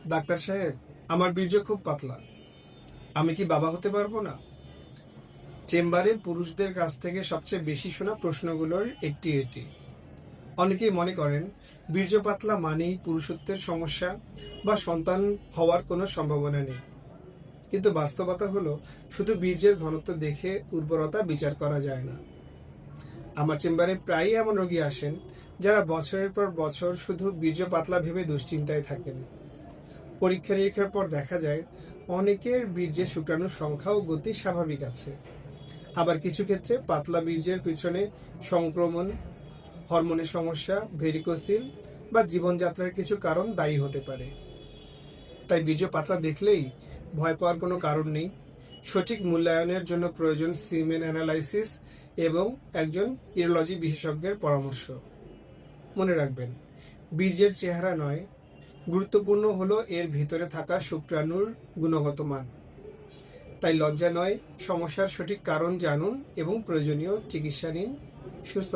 Doctor সাহেব, আমার বীর্য খুব পাতলা। আমি কি বাবা হতে পারবো না? চেম্বারে পুরুষদের কাছ থেকে সবচেয়ে বেশি শোনা প্রশ্নগুলোর একটি এটি। অনেকেই মনে করেন বীর্য পাতলা মানেই পুরুষত্বের সমস্যা বা সন্তান হওয়ার কোনো সম্ভাবনা নেই। কিন্তু বাস্তবতা হলো, শুধু বীর্যের ঘনত্ব দেখে উর্বরতা বিচার করা যায় না। আমার চেম্বারে প্রায়ই এমন রোগী আসেন যারা বছরের পর বছর শুধু বীর্য পাতলা ভেবে দুশ্চিন্তায় থাকেন। পরীক্ষা নিরীক্ষার পর দেখা যায় অনেকের বীর্যের শুক্রাণুর সংখ্যা ও গতি স্বাভাবিক আছে। আবার কিছু ক্ষেত্রে পাতলা বীর্যের পিছনে সংক্রমণ, হরমোনের সমস্যা, ভেরিকোসিল বা জীবনযাত্রার কিছু কারণ দায়ী হতে পারে। তাই বীর্য পাতলা দেখলেই ভয় পাওয়ার কোনো কারণ নেই। সঠিক মূল্যায়নের জন্য প্রয়োজন সিমেন অ্যানালাইসিস এবং একজন ইউরোলজি বিশেষজ্ঞের পরামর্শ। মনে রাখবেন, বীর্যের চেহারা নয়, গুরুত্বপূর্ণ হলো এর ভিতরে থাকা শুক্রাণুর গুণগত মান। তাই লজ্জা নয়, সমস্যার সঠিক কারণ জানুন এবং প্রয়োজনীয় চিকিৎসা নিন। সুস্থ